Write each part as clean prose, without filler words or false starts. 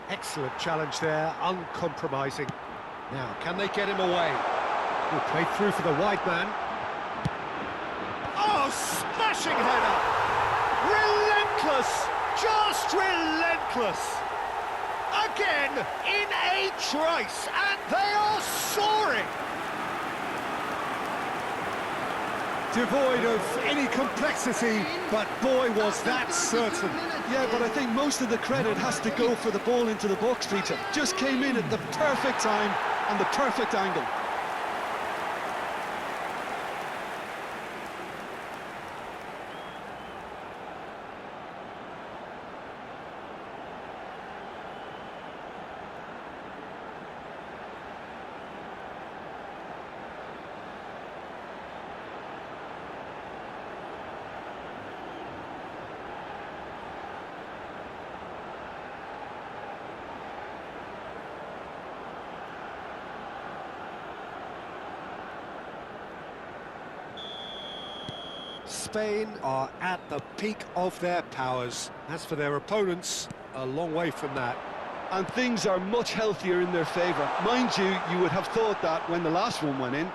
Excellent challenge there, uncompromising. Now, can they get him away? Good play through for the wide man. Oh, smashing header! Relentless! Just relentless! Again, in a trice, and they are soaring! Devoid of any complexity, but boy, was that certain. Yeah, but I think most of the credit has to go for the ball into the box, Peter. Just came in at the perfect time and the perfect angle. Spain are at the peak of their powers. As for their opponents, a long way from that. And things are much healthier in their favour. Mind you, you would have thought that when the last one went in.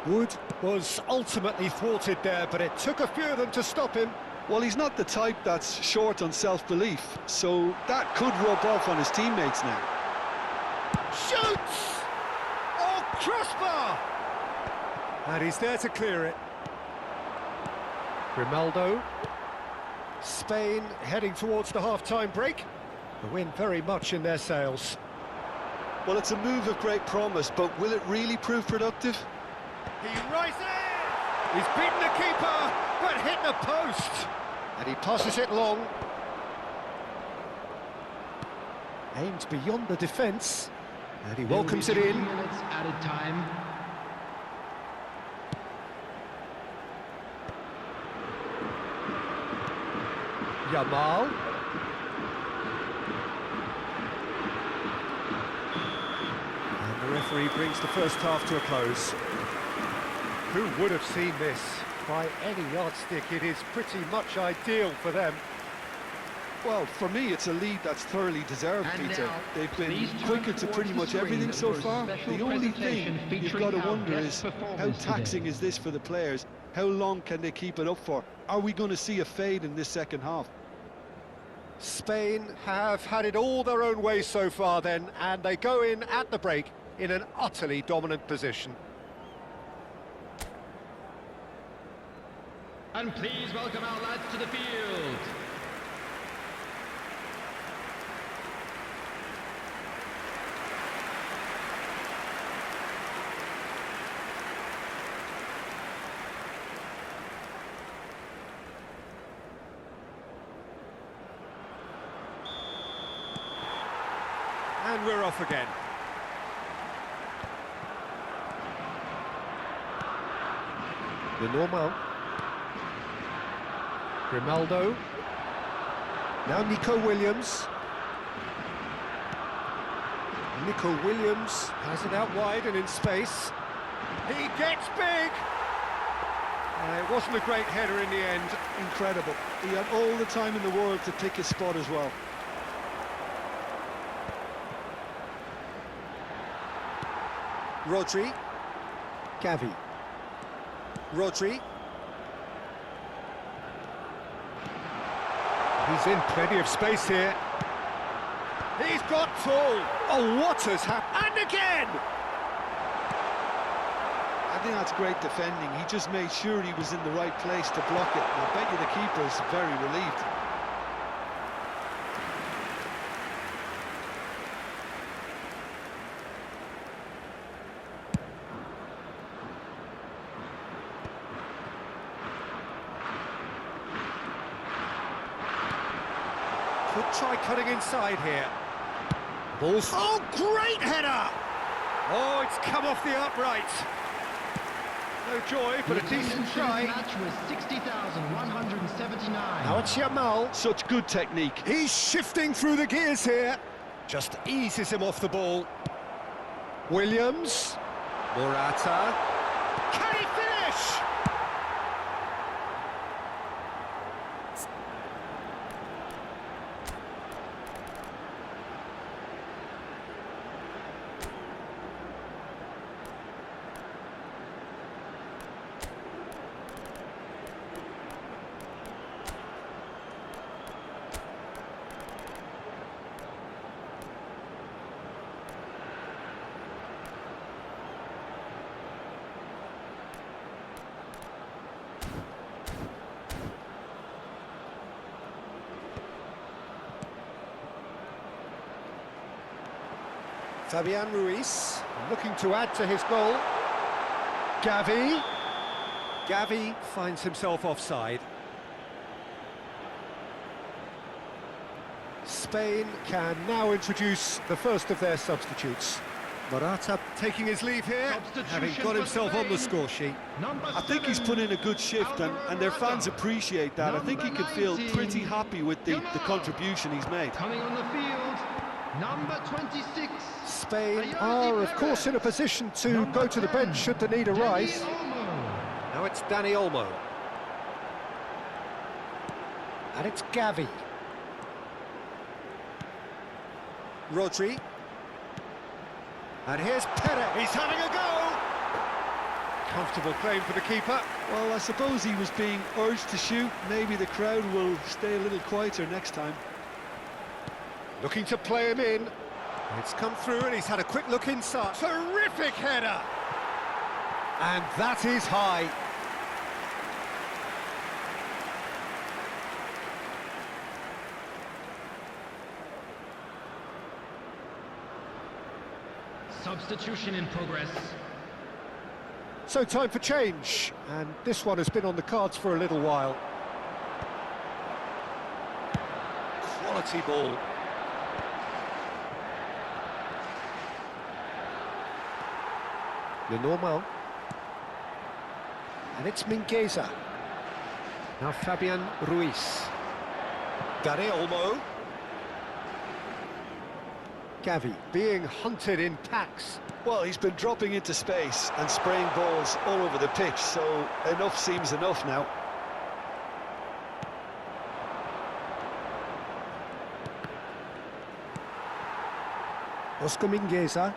Wood was ultimately thwarted there, but it took a few of them to stop him. Well, he's not the type that's short on self-belief, so that could rub off on his teammates now. Shoots! Oh, crossbar! And he's there to clear it. Grimaldo. Spain heading towards the half-time break. The win very much in their sails. Well, it's a move of great promise, but will it really prove productive? He rises! He's beaten the keeper, but hit the post. And he passes it long. Aimed beyond the defence. And he welcomes it in. Minutes added time. Yamal. And the referee brings the first half to a close. Who would have seen this? By any yardstick, it is pretty much ideal for them. Well, for me, it's a lead that's thoroughly deserved, And Peter. now, They've been please turn quicker to pretty towards much the everything so screen far. for a special The only thing presentation you've featuring got to our wonder guest is, how performers taxing today. is this for the players? How long can they keep it up for? Are we going to see a fade in this second half? Spain have had it all their own way so far then, and they go in at the break in an utterly dominant position. And please welcome our lads to the field. And we're off again. The normal. Grimaldo. Now Nico Williams. Nico Williams has it out wide and in space. He gets big! It wasn't a great header in the end. Incredible. He had all the time in the world to pick his spot as well. Rodri. Gavi. Rodri. He's in plenty of space here. He's got tall. Oh, what has happened? And again! I think that's great defending. He just made sure he was in the right place to block it. And I bet you the keeper's very relieved. Could try cutting inside here. Balls. Oh, great header! Oh, it's come off the upright. No joy, but a decent try. Match was 60,179. Now it's Yamal. Such good technique. He's shifting through the gears here. Just eases him off the ball. Williams. Morata. Can he finish? Fabian Ruiz, looking to add to his goal. Gavi. Gavi finds himself offside. Spain can now introduce the first of their substitutes. Morata taking his leave here, having got himself on the score sheet. I think he's put in a good shift, and their fans appreciate that. I think he can feel pretty happy with the contribution he's made. Coming on the field, number 26. Spain are, of course, in a position to go to the bench should the need arise. Now it's Dani Olmo. And it's Gavi. Roderick. And here's Perez. He's having a go! Comfortable claim for the keeper. Well, I suppose he was being urged to shoot. Maybe the crowd will stay a little quieter next time. Looking to play him in. It's come through and he's had a quick look inside. Terrific header! And that is high. Substitution in progress. So time for change, and this one has been on the cards for a little while. Quality ball. Le Normal. And it's Mingueza. Now Fabian Ruiz. Dani Olmo. Gavi being hunted in packs. Well, he's been dropping into space and spraying balls all over the pitch, so enough seems enough now. Oscar Mingueza,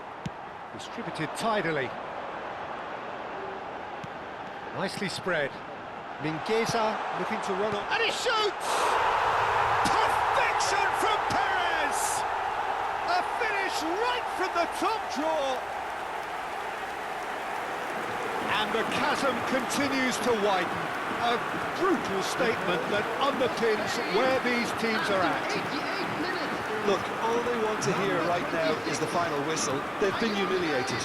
distributed tidily. Nicely spread. Mingueza looking to run on, and he shoots! Perfection from Perez! A finish right from the top draw! And the chasm continues to widen. A brutal statement that underpins where these teams are at. 88 minutes. Look, all they want to hear right now is the final whistle. They've been humiliated.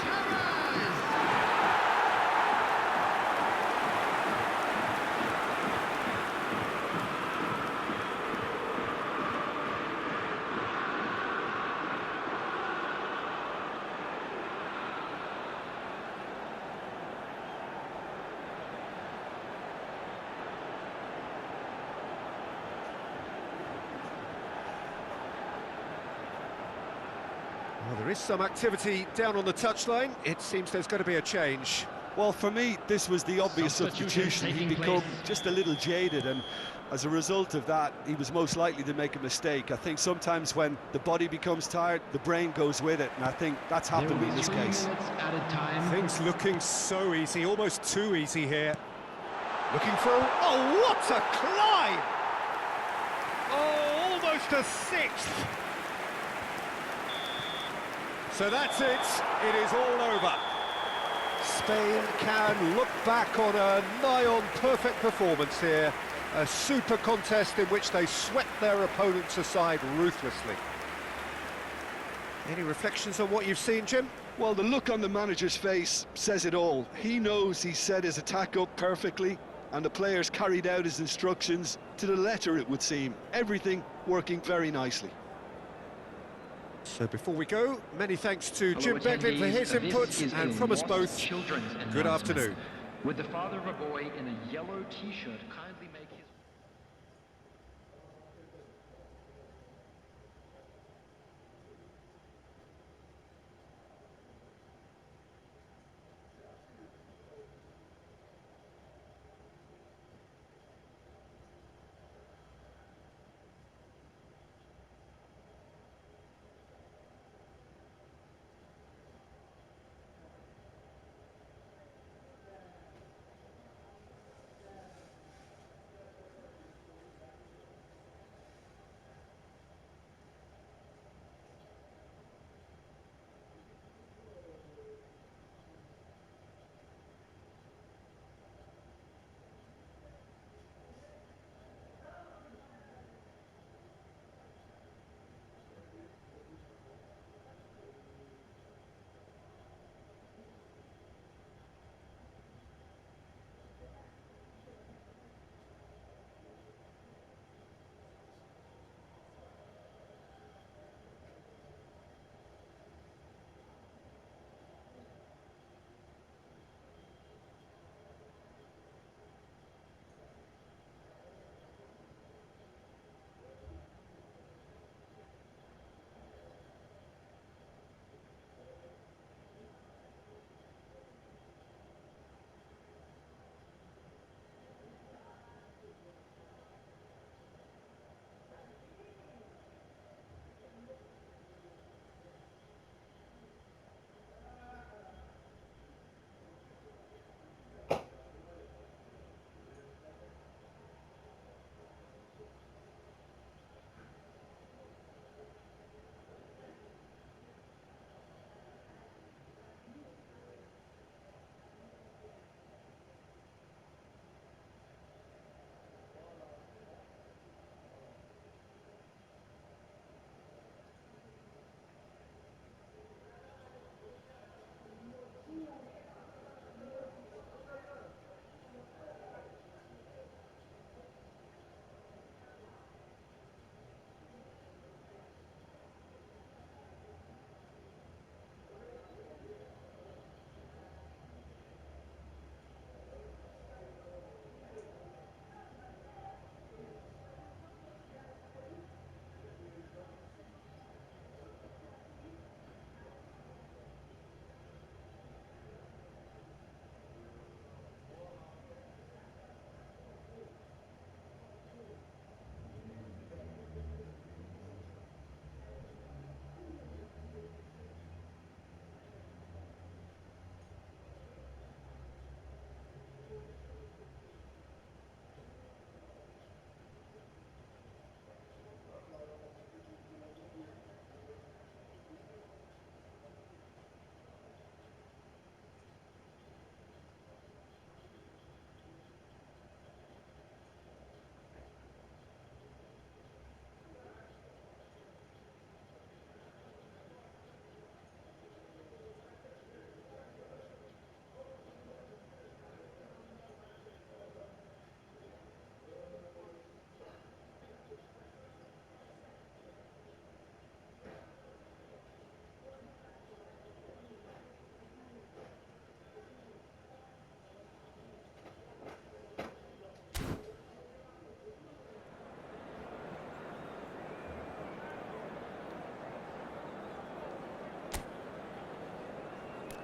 Well, there is some activity down on the touchline. It seems there's going to be a change. Well, for me, this was the obvious substitution. He'd become just a little jaded, and as a result of that, he was most likely to make a mistake. I think sometimes when the body becomes tired, the brain goes with it, and I think that's happened in this case. Added time. Things looking so easy, almost too easy here. Looking for a... Oh, what a climb! Oh, almost a sixth. So that's it. It is all over. Spain can look back on a nigh-on perfect performance here. A super contest in which they swept their opponents aside ruthlessly. Any reflections on what you've seen, Jim? Well, the look on the manager's face says it all. He knows he set his attack up perfectly, and the players carried out his instructions to the letter, it would seem. Everything working very nicely. So before we go, many thanks to Jim Beglin for his input, and from us both, good afternoon. Would the father of a boy in a yellow t-shirt kindly make his...